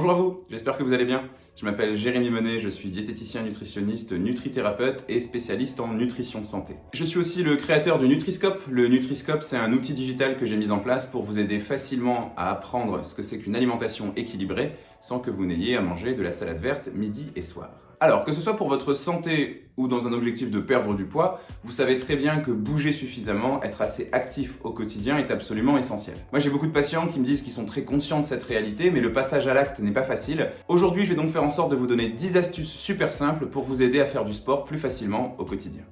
Bonjour à vous, j'espère que vous allez bien. Je m'appelle Jérémy Monet, je suis diététicien nutritionniste, nutrithérapeute et spécialiste en nutrition santé. Je suis aussi le créateur du Nutriscope. Le Nutriscope, c'est un outil digital que j'ai mis en place pour vous aider facilement à apprendre ce que c'est qu'une alimentation équilibrée sans que vous n'ayez à manger de la salade verte midi et soir. Alors, que ce soit pour votre santé ou dans un objectif de perdre du poids, vous savez très bien que bouger suffisamment, être assez actif au quotidien est absolument essentiel. Moi, j'ai beaucoup de patients qui me disent qu'ils sont très conscients de cette réalité, mais le passage à l'acte n'est pas facile. Aujourd'hui, je vais donc faire en sorte de vous donner 10 astuces super simples pour vous aider à faire du sport plus facilement au quotidien.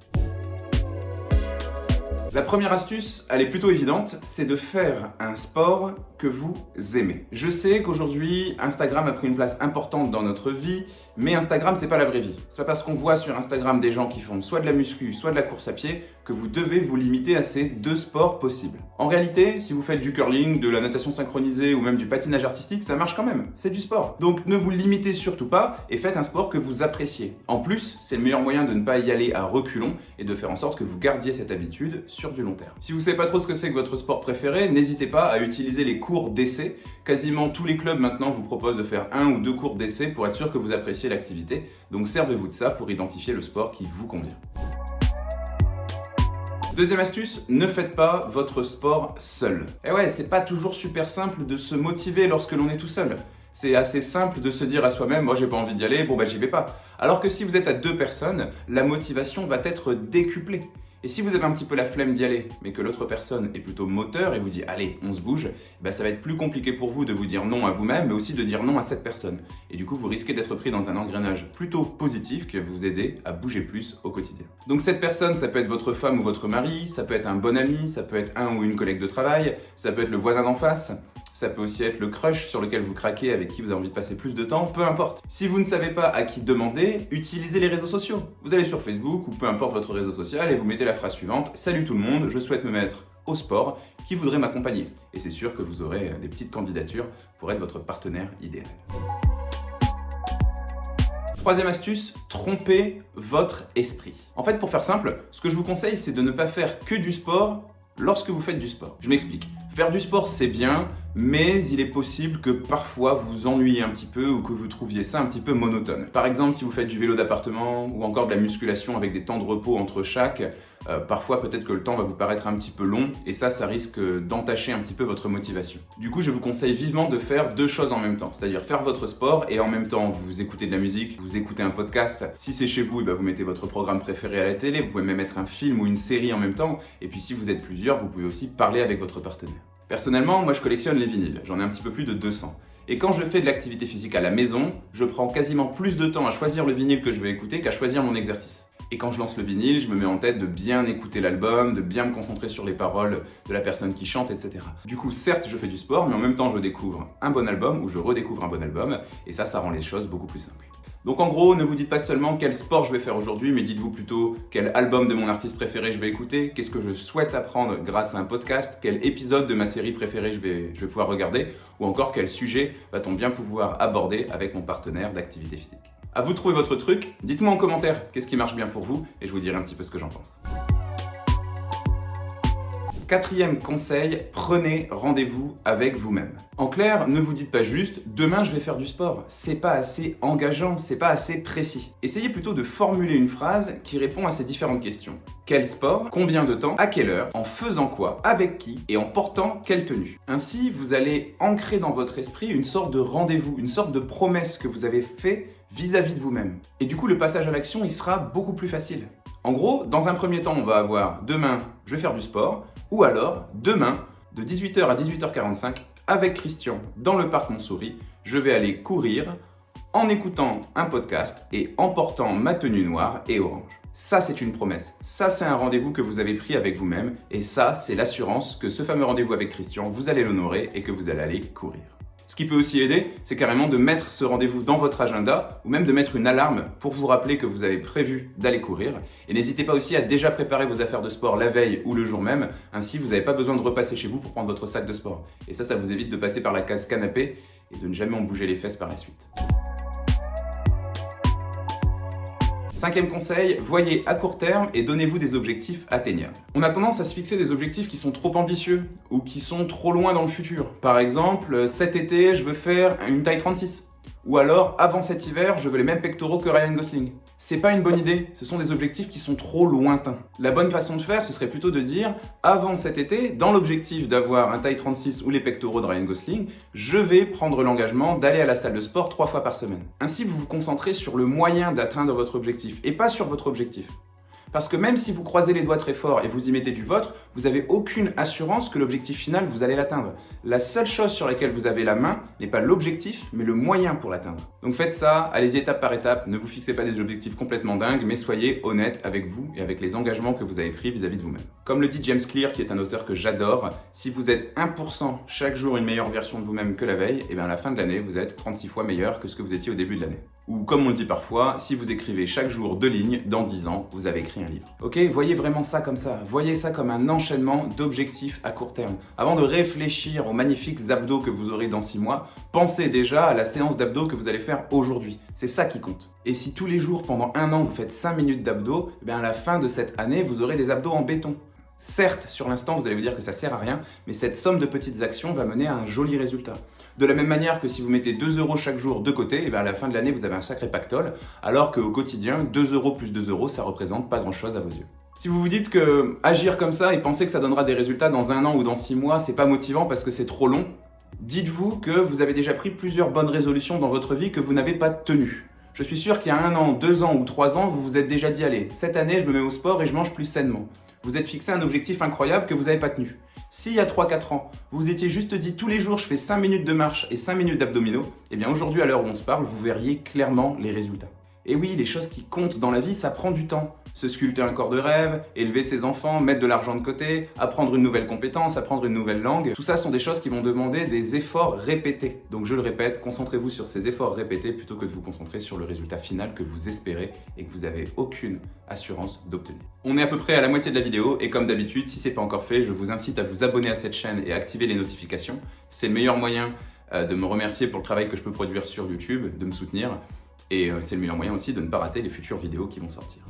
La première astuce, elle est plutôt évidente, c'est de faire un sport que vous aimez. Je sais qu'aujourd'hui, Instagram a pris une place importante dans notre vie, mais Instagram, c'est pas la vraie vie. C'est pas parce qu'on voit sur Instagram des gens qui font soit de la muscu, soit de la course à pied, que vous devez vous limiter à ces deux sports possibles. En réalité, si vous faites du curling, de la natation synchronisée ou même du patinage artistique, ça marche quand même, c'est du sport. Donc ne vous limitez surtout pas et faites un sport que vous appréciez. En plus, c'est le meilleur moyen de ne pas y aller à reculons et de faire en sorte que vous gardiez cette habitude sur du long terme. Si vous ne savez pas trop ce que c'est que votre sport préféré, n'hésitez pas à utiliser les cours d'essai. Quasiment tous les clubs maintenant vous proposent de faire 1 ou 2 cours d'essai pour être sûr que vous appréciez l'activité. Donc servez-vous de ça pour identifier le sport qui vous convient. Deuxième astuce, ne faites pas votre sport seul. Et ouais, c'est pas toujours super simple de se motiver lorsque l'on est tout seul. C'est assez simple de se dire à soi-même, moi j'ai pas envie d'y aller, bon bah j'y vais pas. Alors que si vous êtes à 2 personnes, la motivation va être décuplée. Et si vous avez un petit peu la flemme d'y aller, mais que l'autre personne est plutôt moteur et vous dit allez, on se bouge, bah ça va être plus compliqué pour vous de vous dire non à vous-même, mais aussi de dire non à cette personne. Et du coup, vous risquez d'être pris dans un engrenage plutôt positif qui va vous aider à bouger plus au quotidien. Donc cette personne, ça peut être votre femme ou votre mari, ça peut être un bon ami, ça peut être un ou une collègue de travail, ça peut être le voisin d'en face. Ça peut aussi être le crush sur lequel vous craquez, avec qui vous avez envie de passer plus de temps, peu importe. Si vous ne savez pas à qui demander, utilisez les réseaux sociaux. Vous allez sur Facebook ou peu importe votre réseau social et vous mettez la phrase suivante « Salut tout le monde, je souhaite me mettre au sport, qui voudrait m'accompagner ?» Et c'est sûr que vous aurez des petites candidatures pour être votre partenaire idéal. Troisième astuce, trompez votre esprit. En fait, pour faire simple, ce que je vous conseille, c'est de ne pas faire que du sport lorsque vous faites du sport. Je m'explique. Faire du sport, c'est bien, mais il est possible que parfois vous ennuyez un petit peu ou que vous trouviez ça un petit peu monotone. Par exemple, si vous faites du vélo d'appartement ou encore de la musculation avec des temps de repos entre chaque, parfois peut-être que le temps va vous paraître un petit peu long et ça risque d'entacher un petit peu votre motivation. Du coup, je vous conseille vivement de faire 2 choses en même temps, c'est-à-dire faire votre sport et en même temps vous écoutez de la musique, vous écoutez un podcast. Si c'est chez vous, vous mettez votre programme préféré à la télé, vous pouvez même mettre un film ou une série en même temps. Et puis si vous êtes plusieurs, vous pouvez aussi parler avec votre partenaire. Personnellement, moi je collectionne les vinyles, j'en ai un petit peu plus de 200. Et quand je fais de l'activité physique à la maison, je prends quasiment plus de temps à choisir le vinyle que je vais écouter qu'à choisir mon exercice. Et quand je lance le vinyle, je me mets en tête de bien écouter l'album, de bien me concentrer sur les paroles de la personne qui chante, etc. Du coup, certes, je fais du sport, mais en même temps, je découvre un bon album ou je redécouvre un bon album, et ça rend les choses beaucoup plus simples. Donc en gros, ne vous dites pas seulement quel sport je vais faire aujourd'hui, mais dites-vous plutôt quel album de mon artiste préféré je vais écouter, qu'est-ce que je souhaite apprendre grâce à un podcast, quel épisode de ma série préférée je vais pouvoir regarder, ou encore quel sujet va-t-on bien pouvoir aborder avec mon partenaire d'activité physique. À vous de trouver votre truc, dites-moi en commentaire qu'est-ce qui marche bien pour vous, et je vous dirai un petit peu ce que j'en pense. Quatrième conseil, prenez rendez-vous avec vous-même. En clair, ne vous dites pas juste « demain je vais faire du sport ». C'est pas assez engageant, c'est pas assez précis. Essayez plutôt de formuler une phrase qui répond à ces différentes questions. Quel sport? Combien de temps? À quelle heure? En faisant quoi? Avec qui? Et en portant quelle tenue? Ainsi, vous allez ancrer dans votre esprit une sorte de rendez-vous, une sorte de promesse que vous avez fait vis-à-vis de vous-même. Et du coup, le passage à l'action, il sera beaucoup plus facile. En gros, dans un premier temps, on va avoir « demain, je vais faire du sport » ou alors « demain, de 18h à 18h45, avec Christian dans le parc Montsouris, je vais aller courir en écoutant un podcast et en portant ma tenue noire et orange. » Ça, c'est une promesse. Ça, c'est un rendez-vous que vous avez pris avec vous-même et ça, c'est l'assurance que ce fameux rendez-vous avec Christian, vous allez l'honorer et que vous allez aller courir. Ce qui peut aussi aider, c'est carrément de mettre ce rendez-vous dans votre agenda ou même de mettre une alarme pour vous rappeler que vous avez prévu d'aller courir. Et n'hésitez pas aussi à déjà préparer vos affaires de sport la veille ou le jour même. Ainsi, vous n'avez pas besoin de repasser chez vous pour prendre votre sac de sport. Et ça vous évite de passer par la case canapé et de ne jamais en bouger les fesses par la suite. Cinquième conseil, voyez à court terme et donnez-vous des objectifs atteignables. On a tendance à se fixer des objectifs qui sont trop ambitieux ou qui sont trop loin dans le futur. Par exemple, cet été, je veux faire une taille 36. Ou alors, avant cet hiver, je veux les mêmes pectoraux que Ryan Gosling. C'est pas une bonne idée, ce sont des objectifs qui sont trop lointains. La bonne façon de faire, ce serait plutôt de dire, avant cet été, dans l'objectif d'avoir un taille 36 ou les pectoraux de Ryan Gosling, je vais prendre l'engagement d'aller à la salle de sport 3 fois par semaine. Ainsi, vous vous concentrez sur le moyen d'atteindre votre objectif, et pas sur votre objectif. Parce que même si vous croisez les doigts très fort et vous y mettez du vôtre, vous n'avez aucune assurance que l'objectif final, vous allez l'atteindre. La seule chose sur laquelle vous avez la main n'est pas l'objectif, mais le moyen pour l'atteindre. Donc faites ça, allez-y étape par étape, ne vous fixez pas des objectifs complètement dingues, mais soyez honnête avec vous et avec les engagements que vous avez pris vis-à-vis de vous-même. Comme le dit James Clear, qui est un auteur que j'adore, si vous êtes 1% chaque jour une meilleure version de vous-même que la veille, et bien à la fin de l'année, vous êtes 36 fois meilleur que ce que vous étiez au début de l'année. Ou comme on le dit parfois, si vous écrivez chaque jour 2 lignes, dans 10 ans, vous avez écrit un livre. Ok, voyez vraiment ça comme ça. Voyez ça comme un enchaînement d'objectifs à court terme. Avant de réfléchir aux magnifiques abdos que vous aurez dans 6 mois, pensez déjà à la séance d'abdos que vous allez faire aujourd'hui. C'est ça qui compte. Et si tous les jours, pendant 1 an, vous faites 5 minutes d'abdos, eh bien à la fin de cette année, vous aurez des abdos en béton. Certes, sur l'instant, vous allez vous dire que ça sert à rien, mais cette somme de petites actions va mener à un joli résultat. De la même manière que si vous mettez 2 € chaque jour de côté, et bien à la fin de l'année, vous avez un sacré pactole, alors qu'au quotidien, 2 € plus 2 €, ça représente pas grand-chose à vos yeux. Si vous vous dites que agir comme ça et penser que ça donnera des résultats dans 1 an ou dans 6 mois, c'est pas motivant parce que c'est trop long, dites-vous que vous avez déjà pris plusieurs bonnes résolutions dans votre vie que vous n'avez pas tenues. Je suis sûr qu'il y a 1 an, 2 ans ou 3 ans, vous vous êtes déjà dit « Allez, cette année, je me mets au sport et je mange plus sainement ». Vous êtes fixé un objectif incroyable que vous n'avez pas tenu. Si il y a 3-4 ans, vous vous étiez juste dit tous les jours je fais 5 minutes de marche et 5 minutes d'abdominaux, et bien aujourd'hui à l'heure où on se parle, vous verriez clairement les résultats. Et oui, les choses qui comptent dans la vie, ça prend du temps. Se sculpter un corps de rêve, élever ses enfants, mettre de l'argent de côté, apprendre une nouvelle compétence, apprendre une nouvelle langue, tout ça sont des choses qui vont demander des efforts répétés. Donc je le répète, concentrez-vous sur ces efforts répétés plutôt que de vous concentrer sur le résultat final que vous espérez et que vous n'avez aucune assurance d'obtenir. On est à peu près à la moitié de la vidéo et comme d'habitude, si ce n'est pas encore fait, je vous incite à vous abonner à cette chaîne et à activer les notifications. C'est le meilleur moyen de me remercier pour le travail que je peux produire sur YouTube, de me soutenir. Et c'est le meilleur moyen aussi de ne pas rater les futures vidéos qui vont sortir.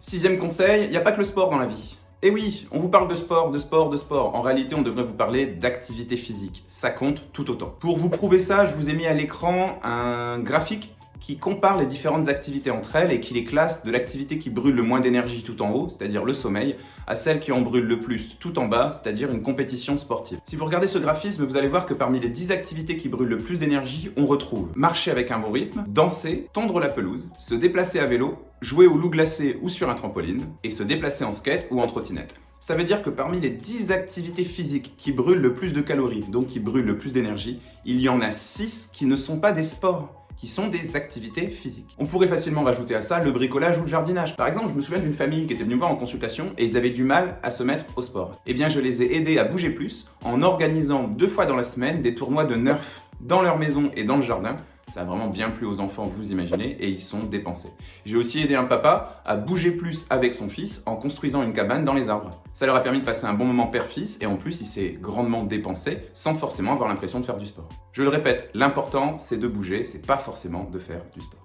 6e conseil, il n'y a pas que le sport dans la vie. Et oui, on vous parle de sport, de sport, de sport. En réalité, on devrait vous parler d'activité physique. Ça compte tout autant. Pour vous prouver ça, je vous ai mis à l'écran un graphique qui compare les différentes activités entre elles et qui les classe de l'activité qui brûle le moins d'énergie tout en haut, c'est-à-dire le sommeil, à celle qui en brûle le plus tout en bas, c'est-à-dire une compétition sportive. Si vous regardez ce graphisme, vous allez voir que parmi les 10 activités qui brûlent le plus d'énergie, on retrouve marcher avec un bon rythme, danser, tondre la pelouse, se déplacer à vélo, jouer au loup glacé ou sur un trampoline, et se déplacer en skate ou en trottinette. Ça veut dire que parmi les 10 activités physiques qui brûlent le plus de calories, donc qui brûlent le plus d'énergie, il y en a 6 qui ne sont pas des sports, qui sont des activités physiques. On pourrait facilement rajouter à ça le bricolage ou le jardinage. Par exemple, je me souviens d'une famille qui était venue me voir en consultation et ils avaient du mal à se mettre au sport. Eh bien, je les ai aidés à bouger plus en organisant 2 fois dans la semaine des tournois de Nerf dans leur maison et dans le jardin. Ça a vraiment bien plu aux enfants, vous imaginez, et ils sont dépensés. J'ai aussi aidé un papa à bouger plus avec son fils en construisant une cabane dans les arbres. Ça leur a permis de passer un bon moment père-fils et en plus, il s'est grandement dépensé sans forcément avoir l'impression de faire du sport. Je le répète, l'important, c'est de bouger, c'est pas forcément de faire du sport.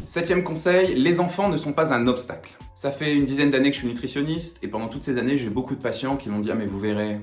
7e conseil, les enfants ne sont pas un obstacle. Ça fait une dizaine d'années que je suis nutritionniste et pendant toutes ces années, j'ai beaucoup de patients qui m'ont dit « Ah mais vous verrez,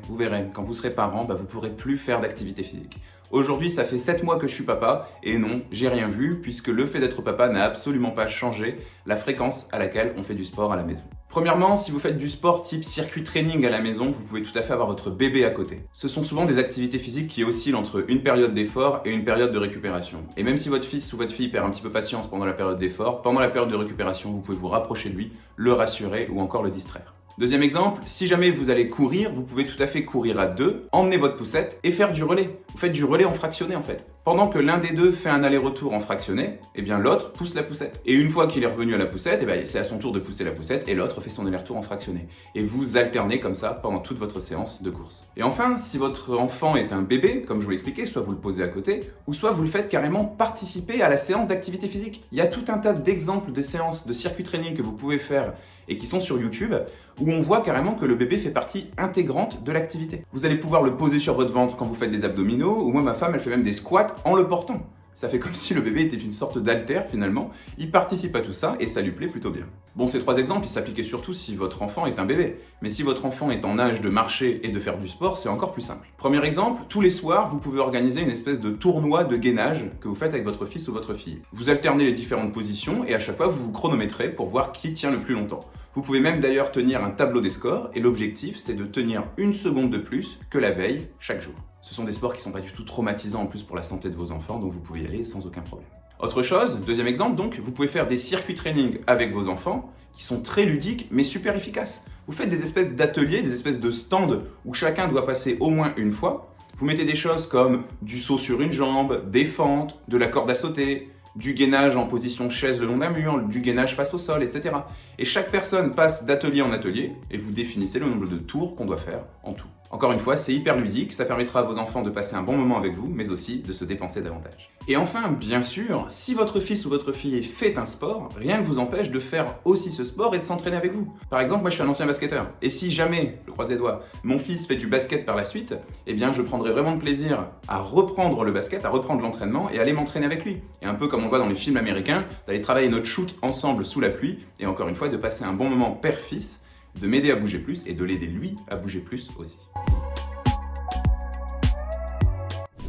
quand vous serez parent, vous ne pourrez plus faire d'activité physique ». Aujourd'hui, ça fait 7 mois que je suis papa et non, j'ai rien vu puisque le fait d'être papa n'a absolument pas changé la fréquence à laquelle on fait du sport à la maison. Premièrement, si vous faites du sport type circuit training à la maison, vous pouvez tout à fait avoir votre bébé à côté. Ce sont souvent des activités physiques qui oscillent entre une période d'effort et une période de récupération. Et même si votre fils ou votre fille perd un petit peu patience pendant la période d'effort, pendant la période de récupération, vous pouvez vous rapprocher de lui, le rassurer ou encore le distraire. Deuxième exemple, si jamais vous allez courir, vous pouvez tout à fait courir à 2, emmener votre poussette et faire du relais. Vous faites du relais en fractionné en fait. Pendant que l'un des deux fait un aller-retour en fractionné, eh bien l'autre pousse la poussette. Et une fois qu'il est revenu à la poussette, eh bien c'est à son tour de pousser la poussette et l'autre fait son aller-retour en fractionné. Et vous alternez comme ça pendant toute votre séance de course. Et enfin, si votre enfant est un bébé, comme je vous l'ai expliqué, soit vous le posez à côté, ou soit vous le faites carrément participer à la séance d'activité physique. Il y a tout un tas d'exemples de séances de circuit training que vous pouvez faire et qui sont sur YouTube, où on voit carrément que le bébé fait partie intégrante de l'activité. Vous allez pouvoir le poser sur votre ventre quand vous faites des abdominaux, ou moi ma femme elle fait même des squats en le portant. Ça fait comme si le bébé était une sorte d'alter finalement, il participe à tout ça et ça lui plaît plutôt bien. Bon, ces 3 exemples, ils s'appliquaient surtout si votre enfant est un bébé. Mais si votre enfant est en âge de marcher et de faire du sport, c'est encore plus simple. Premier exemple, tous les soirs, vous pouvez organiser une espèce de tournoi de gainage que vous faites avec votre fils ou votre fille. Vous alternez les différentes positions et à chaque fois, vous vous chronométrez pour voir qui tient le plus longtemps. Vous pouvez même d'ailleurs tenir un tableau des scores et l'objectif, c'est de tenir 1 seconde de plus que la veille chaque jour. Ce sont des sports qui ne sont pas du tout traumatisants en plus pour la santé de vos enfants, donc vous pouvez y aller sans aucun problème. Autre chose, deuxième exemple donc, vous pouvez faire des circuits training avec vos enfants qui sont très ludiques mais super efficaces. Vous faites des espèces d'ateliers, des espèces de stands où chacun doit passer au moins une fois. Vous mettez des choses comme du saut sur une jambe, des fentes, de la corde à sauter, du gainage en position chaise le long d'un mur, du gainage face au sol, etc. Et chaque personne passe d'atelier en atelier et vous définissez le nombre de tours qu'on doit faire en tout. Encore une fois, c'est hyper ludique, ça permettra à vos enfants de passer un bon moment avec vous, mais aussi de se dépenser davantage. Et enfin, bien sûr, si votre fils ou votre fille fait un sport, rien ne vous empêche de faire aussi ce sport et de s'entraîner avec vous. Par exemple, moi je suis un ancien basketteur, et si jamais, je croise les doigts, mon fils fait du basket par la suite, eh bien je prendrai vraiment de plaisir à reprendre le basket, à reprendre l'entraînement et aller m'entraîner avec lui. Et un peu comme on voit dans les films américains, d'aller travailler notre shoot ensemble sous la pluie, et encore une fois de passer un bon moment père-fils, de m'aider à bouger plus et de l'aider lui à bouger plus aussi.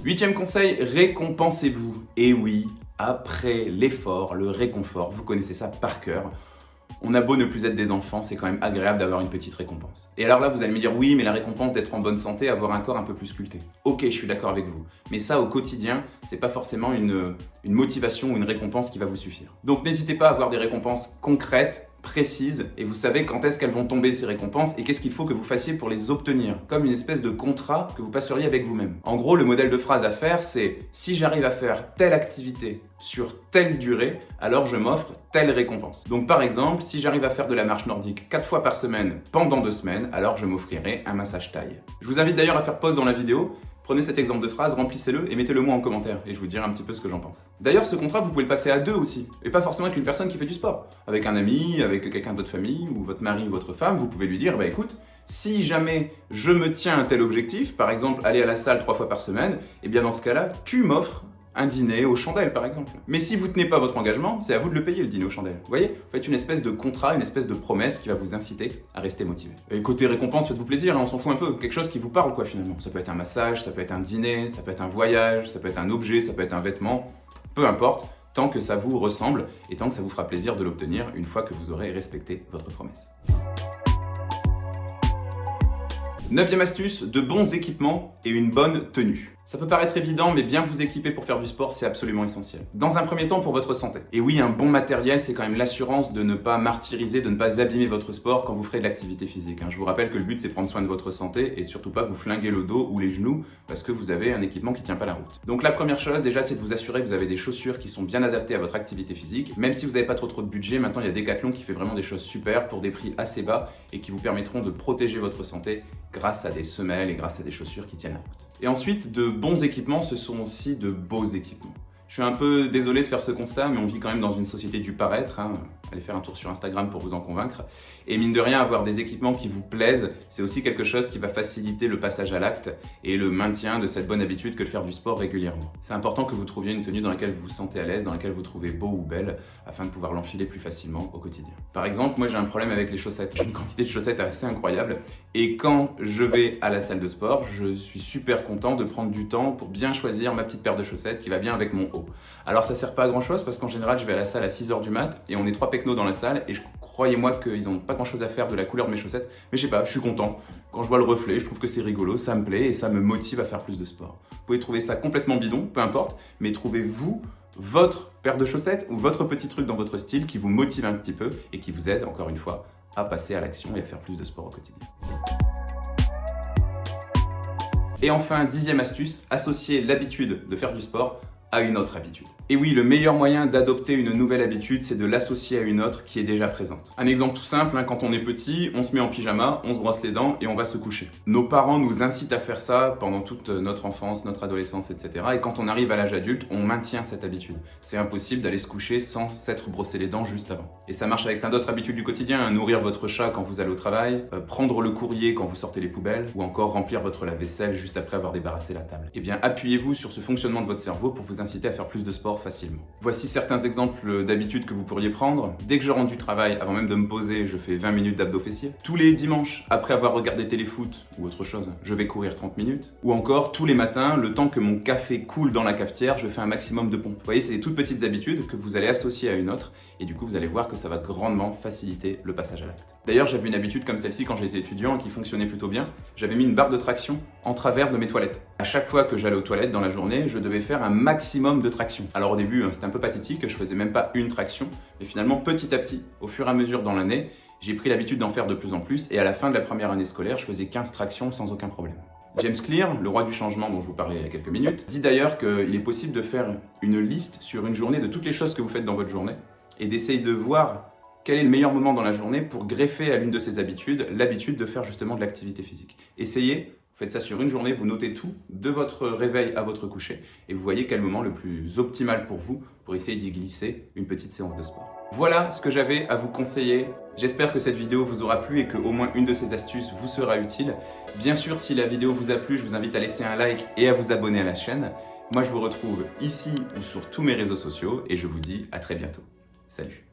8e conseil, récompensez-vous. Et oui, après l'effort, le réconfort, vous connaissez ça par cœur. On a beau ne plus être des enfants, c'est quand même agréable d'avoir une petite récompense. Et alors là, vous allez me dire, oui, mais la récompense d'être en bonne santé, avoir un corps un peu plus sculpté. Ok, je suis d'accord avec vous. Mais ça, au quotidien, c'est pas forcément une motivation ou une récompense qui va vous suffire. Donc n'hésitez pas à avoir des récompenses concrètes, précises, et vous savez quand est-ce qu'elles vont tomber ces récompenses et qu'est-ce qu'il faut que vous fassiez pour les obtenir, comme une espèce de contrat que vous passeriez avec vous-même. En gros, le modèle de phrase à faire, c'est « si j'arrive à faire telle activité sur telle durée, alors je m'offre telle récompense ». Donc par exemple, si j'arrive à faire de la marche nordique 4 fois par semaine pendant 2 semaines, alors je m'offrirai un massage taille. Je vous invite d'ailleurs à faire pause dans la vidéo. Prenez cet exemple de phrase, remplissez-le et mettez-le moi en commentaire et je vous dirai un petit peu ce que j'en pense. D'ailleurs, ce contrat, vous pouvez le passer à 2 aussi, et pas forcément avec une personne qui fait du sport. Avec un ami, avec quelqu'un de votre famille, ou votre mari ou votre femme, vous pouvez lui dire, bah écoute, si jamais je me tiens à un tel objectif, par exemple aller à la salle 3 fois par semaine, et bien dans ce cas-là, tu m'offres un dîner aux chandelles par exemple. Mais si vous ne tenez pas votre engagement, c'est à vous de le payer le dîner aux chandelles. Vous voyez, vous faites une espèce de contrat, une espèce de promesse qui va vous inciter à rester motivé. Et côté récompense, faites-vous plaisir, hein, on s'en fout un peu. Quelque chose qui vous parle quoi finalement. Ça peut être un massage, ça peut être un dîner, ça peut être un voyage, ça peut être un objet, ça peut être un vêtement, peu importe, tant que ça vous ressemble et tant que ça vous fera plaisir de l'obtenir une fois que vous aurez respecté votre promesse. 9e astuce, de bons équipements et une bonne tenue. Ça peut paraître évident, mais bien vous équiper pour faire du sport, c'est absolument essentiel. Dans un premier temps, pour votre santé. Et oui, un bon matériel, c'est quand même l'assurance de ne pas martyriser, de ne pas abîmer votre sport quand vous ferez de l'activité physique. Je vous rappelle que le but, c'est prendre soin de votre santé et surtout pas vous flinguer le dos ou les genoux parce que vous avez un équipement qui tient pas la route. Donc la première chose, déjà, c'est de vous assurer que vous avez des chaussures qui sont bien adaptées à votre activité physique. Même si vous n'avez pas trop de budget, maintenant, il y a Decathlon qui fait vraiment des choses super pour des prix assez bas et qui vous permettront de protéger votre santé grâce à des semelles et grâce à des chaussures qui tiennent la route. Et ensuite, de bons équipements, ce sont aussi de beaux équipements. Je suis un peu désolé de faire ce constat, mais on vit quand même dans une société du paraître. Allez faire un tour sur Instagram pour vous en convaincre. Et mine de rien, avoir des équipements qui vous plaisent, c'est aussi quelque chose qui va faciliter le passage à l'acte et le maintien de cette bonne habitude que de faire du sport régulièrement. C'est important que vous trouviez une tenue dans laquelle vous vous sentez à l'aise, dans laquelle vous trouvez beau ou belle, afin de pouvoir l'enfiler plus facilement au quotidien. Par exemple, moi j'ai un problème avec les chaussettes. J'ai une quantité de chaussettes assez incroyable. Et quand je vais à la salle de sport, je suis super content de prendre du temps pour bien choisir ma petite paire de chaussettes qui va bien avec mon haut. Alors ça sert pas à grand chose parce qu'en général je vais à la salle à 6 h du mat et on est 3 pecnos dans la salle et croyez-moi qu'ils n'ont pas grand chose à faire de la couleur de mes chaussettes, mais je sais pas, je suis content. Quand je vois le reflet, je trouve que c'est rigolo, ça me plaît et ça me motive à faire plus de sport. Vous pouvez trouver ça complètement bidon, peu importe, mais trouvez-vous votre paire de chaussettes ou votre petit truc dans votre style qui vous motive un petit peu et qui vous aide, encore une fois, à passer à l'action et à faire plus de sport au quotidien. Et enfin, 10e astuce, associer l'habitude de faire du sport à une autre habitude. Et oui, le meilleur moyen d'adopter une nouvelle habitude, c'est de l'associer à une autre qui est déjà présente. Un exemple tout simple, quand on est petit, on se met en pyjama, on se brosse les dents et on va se coucher. Nos parents nous incitent à faire ça pendant toute notre enfance, notre adolescence, etc. Et quand on arrive à l'âge adulte, on maintient cette habitude. C'est impossible d'aller se coucher sans s'être brossé les dents juste avant. Et ça marche avec plein d'autres habitudes du quotidien, nourrir votre chat quand vous allez au travail, prendre le courrier quand vous sortez les poubelles, ou encore remplir votre lave-vaisselle juste après avoir débarrassé la table. Eh bien, appuyez-vous sur ce fonctionnement de votre cerveau pour vous vous inciter à faire plus de sport facilement. Voici certains exemples d'habitudes que vous pourriez prendre. Dès que je rentre du travail, avant même de me poser, je fais 20 minutes d'abdos fessiers. Tous les dimanches, après avoir regardé téléfoot ou autre chose, je vais courir 30 minutes. Ou encore, tous les matins, le temps que mon café coule dans la cafetière, je fais un maximum de pompes. Vous voyez, c'est des toutes petites habitudes que vous allez associer à une autre et du coup, vous allez voir que ça va grandement faciliter le passage à l'acte. D'ailleurs, j'avais une habitude comme celle-ci quand j'étais étudiant et qui fonctionnait plutôt bien. J'avais mis une barre de traction en travers de mes toilettes. À chaque fois que j'allais aux toilettes dans la journée, je devais faire un maximum de traction. Alors au début, c'était un peu pathétique, je faisais même pas une traction, mais finalement, petit à petit, au fur et à mesure dans l'année, j'ai pris l'habitude d'en faire de plus en plus et à la fin de la première année scolaire, je faisais 15 tractions sans aucun problème. James Clear, le roi du changement dont je vous parlais il y a quelques minutes, dit d'ailleurs qu'il est possible de faire une liste sur une journée de toutes les choses que vous faites dans votre journée et d'essayer de voir quel est le meilleur moment dans la journée pour greffer à l'une de ces habitudes l'habitude de faire justement de l'activité physique. Essayez, vous faites ça sur une journée, vous notez tout de votre réveil à votre coucher et vous voyez quel moment le plus optimal pour vous pour essayer d'y glisser une petite séance de sport. Voilà ce que j'avais à vous conseiller. J'espère que cette vidéo vous aura plu et qu'au moins une de ces astuces vous sera utile. Bien sûr, si la vidéo vous a plu, je vous invite à laisser un like et à vous abonner à la chaîne. Moi, je vous retrouve ici ou sur tous mes réseaux sociaux et je vous dis à très bientôt. Salut!